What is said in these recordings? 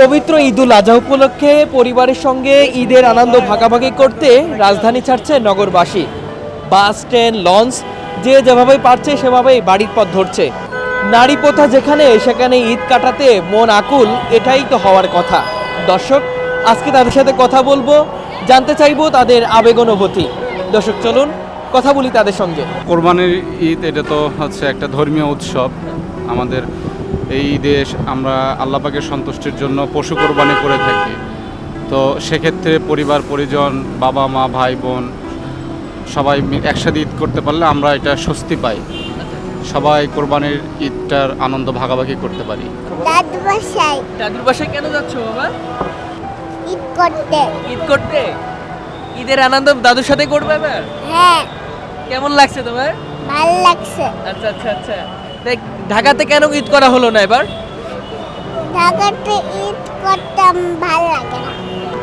পবিত্র ঈদুল আজহা উপলক্ষে পরিবারের সঙ্গে ঈদের আনন্দ ভাগাভাগি করতে রাজধানী ছাড়ছে নগরবাসী। বাস, ট্রেন, লঞ্চ যে যেভাবে পারছে সেভাবেই বাড়ির পথ ধরছে। নারী প্রথা যেখানে সেখানে ঈদ কাটাতে মন আকুল, এটাই তো হওয়ার কথা। দর্শক, আজকে তাদের সাথে কথা বলবো, জানতে চাইবো তাদের আবেগ অনুভূতি। দর্শক চলুন কথা বলি তাদের সঙ্গে। কোরবানির ঈদ এটা তো হচ্ছে একটা ধর্মীয় উৎসব। আমাদের এই ঈদে আমরা আল্লাহ পাকের সন্তুষ্টির জন্য পশু কোরবানি করে থাকি। তো সেক্ষেত্রে পরিবার পরিজন, বাবা মা ভাই বোন সবাই একসাথে ঈদ করতে পারলে আমরা এটা স্বস্তি পাই। সবাই কোরবানির ঈদটার আনন্দ ভাগাভাগি করতে পারি। দাদুর বাসায় কেন যাচ্ছ বাবা? ঈদ করতে। ঈদ করতে? ঈদের আনন্দ দাদুর সাথে করবে এবার? হ্যাঁ, কেমন লাগছে তোমার? ভালো লাগছে। আচ্ছা আচ্ছা আচ্ছা। দেখ, ঢাকাতে কেন ঈদ করা হলো না এবার? ঢাকাতে ঈদ করতে ভালো লাগে না।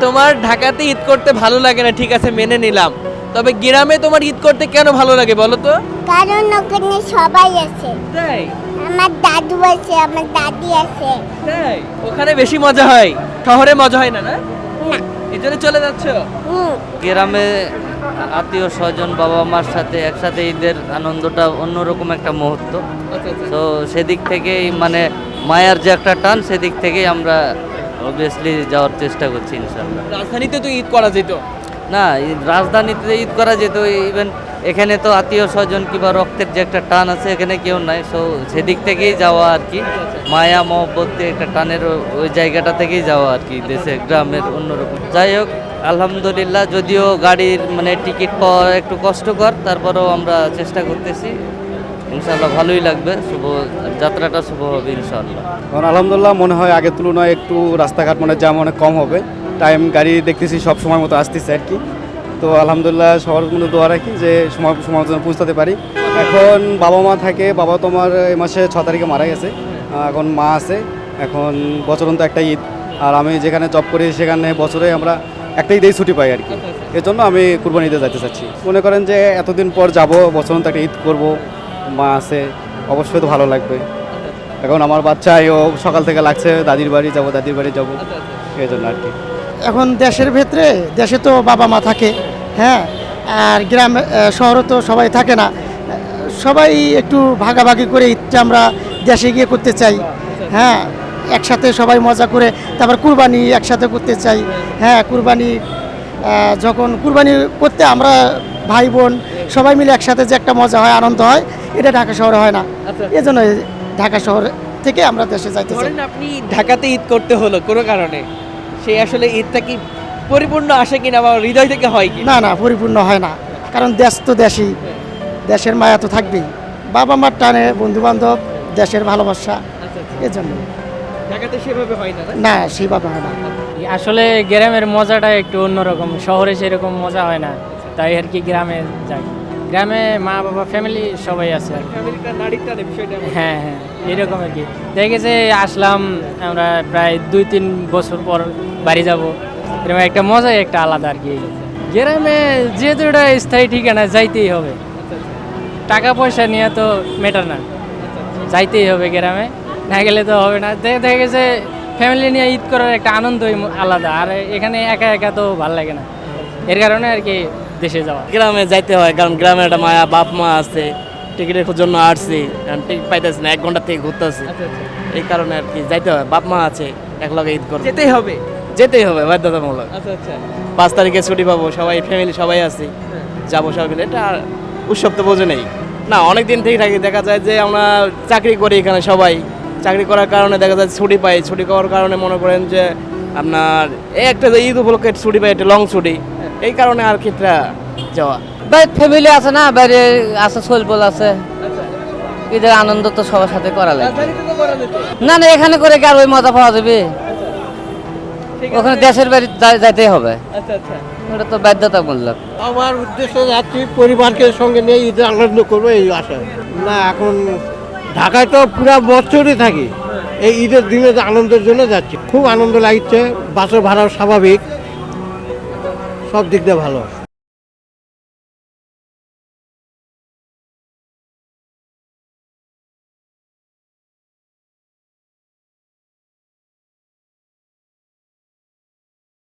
তোমার ঢাকাতে ঈদ করতে ভালো লাগে না, ঠিক আছে মেনে নিলাম। তবে গ্রামে তোমার ঈদ করতে কেন ভালো লাগে বলো তো? কারণ ওখানে সবাই আছে। তাই? আমার দাদু আছে, আমার দাদি আছে। তাই? ওখানে বেশি মজা হয়, শহরে মজা হয় না, না? না। এই জন্য চলে যাচ্ছো? গ্রামে আত্মীয় স্বজন বাবা মার সাথে একসাথে ঈদের আনন্দটা অন্যরকম একটা মুহূর্ত। আচ্ছা আচ্ছা। তো সেদিক থেকেই মানে মায়ার যে একটা টান, সেদিক থেকেই আমরা অবভিয়াসলি যাওয়ার চেষ্টা করছি ইনশাল্লাহ। রাজধানীতে তো ঈদ করা যেত না, রাজধানীতে ঈদ করা যেত, ইভেন এখানে তো আত্মীয় স্বজন কিংবা রক্তের যে একটা টান আছে এখানে কেউ নাই। সো সেদিক থেকেই যাওয়া আর কি, মায়া মহব্বত একটা টানের ওই জায়গাটা থেকেই যাওয়া আর কি, দেশে গ্রামের অন্যরকম। যাই হোক, আলহামদুলিল্লাহ, যদিও গাড়ির মানে টিকিট পাওয়া একটু কষ্টকর, তারপরেও আমরা চেষ্টা করতেছি। ইনশাল্লাহ ভালোই লাগবে, শুভ যাত্রাটা শুভ হবে ইনশাল্লাহ। কারণ আলহামদুলিল্লাহ মনে হয় আগের তুলনায় একটু রাস্তাঘাট মানে জ্যাম অনেক কম হবে। টাইম গাড়ি দেখতেছি সব সময় মতো আসতেছে আর কি। তো আলহামদুলিল্লাহ সবার মধ্যে দোয়া রাখি যে সময় মতো পৌঁছাতে পারি। এখন বাবা মা থাকে, বাবা তোমার এই মাসে 6 তারিখে মারা গেছে। এখন মা আছে। এখন বছরন্ত একটা ঈদ, আর আমি যেখানে জব করি সেখানে বছরে আমরা একটা ঈদেই ছুটি পাই আর কি। এর জন্য আমি কুরবানি ঈদে যেতে চাচ্ছি। মনে করেন যে এতদিন পর যাব, বছরন্ত একটা ঈদ করব, মা আছে, অবশ্যই তো ভালো লাগবে। এখন আমার বাচ্চাও সকাল থেকে লাগছে দাদির বাড়ি যাব, দাদির বাড়ি যাব, এই জন্য আর কি। এখন দেশের ভেতরে, দেশে তো বাবা মা থাকে, হ্যাঁ, আর গ্রামে শহরে তো সবাই থাকে না। সবাই একটু ভাগাভাগি করে ঈদটা আমরা দেশে গিয়ে করতে চাই, হ্যাঁ, একসাথে সবাই মজা করে। তারপর কুরবানি একসাথে করতে চাই, হ্যাঁ। কুরবানি যখন কুরবানি করতে আমরা ভাই বোন সবাই মিলে একসাথে যে একটা মজা হয়, আনন্দ হয়, এটা ঢাকা শহরে হয় না। এই জন্য ঢাকা শহর থেকে আমরা দেশে যাইতে চাই। ধরেন আপনি ঢাকাতে ঈদ করতে হলো কোনো কারণে, সে আসলে ঈদটা কি পরিপূর্ণ আসে কিনা বা হৃদয় থেকে হয় কি? না না, পরিপূর্ণ হয় না। কারণ দেশ তো দেশই, দেশের মায়া তো থাকবেই। বাবা মার টানে, বন্ধু বান্ধব, দেশের ভালোবাসা, এই জন্য। ঢাকাতে সেভাবে হয় না, না? না, সেইভাবে হয় না। আসলে গ্রামের মজাটা একটু অন্যরকম, শহরে সেরকম মজা হয় না, তাই আর কি গ্রামে যাই। গ্রামে মা বাবা ফ্যামিলি সবাই আছে আর কি। ফ্যামিলিটা নারীর টানে বিষয়টা এমন। হ্যাঁ হ্যাঁ, এরকম আর কি। দেখেছে আসলাম আমরা প্রায় 2-3 বছর পর বাড়ি যাব, এরকম একটা মজাই একটা আলাদা আর কি। গ্রামে যেহেতু এটা স্থায়ী ঠিকানা, যাইতেই হবে। টাকা পয়সা নিয়ে তো ম্যাটার না, যাইতেই হবে গ্রামে, না গেলে তো হবে না। দেখা গেছে ফ্যামিলি নিয়ে ঈদ করার একটা আনন্দই আলাদা, আর এখানে একা একা তো ভালো লাগে না। এর কারণে আর কি দেশে যাওয়া। গ্রামে যাইতে হয়, কারণ গ্রামে একটা মায়া, বাপ মা আছে, টিকিটের জন্য আসছি, টিকিট পাইতেছি না, 1 ঘন্টা থেকে ঘুরতেছি, এই কারণে আর কি যাইতে হয়। বাপ মা আছে, একলগে ঈদ করতে যেতেই হবে। যেতেই হবে বাধ্যতামূলক। আচ্ছা আচ্ছা। 5 তারিখে ছুটি পাবো, সবাই ফ্যামিলি সবাই আছি, যাবো সবাই মিলে। এটা উৎসব তো বোঝে নেই না, অনেক দিন থেকে থাকি। দেখা যায় যে আমরা চাকরি করি এখানে, সবাই চাকরি করার কারণে দেখা যায় ছুটি পাই। ছুটি পাওয়ার কারণে মনে করেন যে আপনার এই একটা যে ঈদ উপলক্ষে ছুটি পাই, একটা লং ছুটি, এই কারণে আর কি যাওয়া। বাইরে ফ্যামিলি আছে না, বাইরে আছে, সোলবল আছে, ঈদের আনন্দ তো সবার সাথে করা লাগে। রাজধানীতে তো করা যেত। না না, এখানে করে কি আর ওই মজা পাওয়া যাবে? ঠিক ওখানে আছে। দেশের বাড়ি যাইতেই হবে, আচ্ছা আচ্ছা। ওটা তো বাধ্যতামূলক। আমার উদ্দেশ্য যাচ্ছি পরিবারকে সঙ্গে নিয়ে ঈদে আনন্দ করবো, এই আশা। না, এখন ঢাকায় তো পুরো বছরই থাকি, এই ঈদের দিনে আনন্দের জন্য যাচ্ছি। খুব আনন্দ লাগছে, বাসের ভাড়াও স্বাভাবিক, সব দিক দিয়ে ভালো।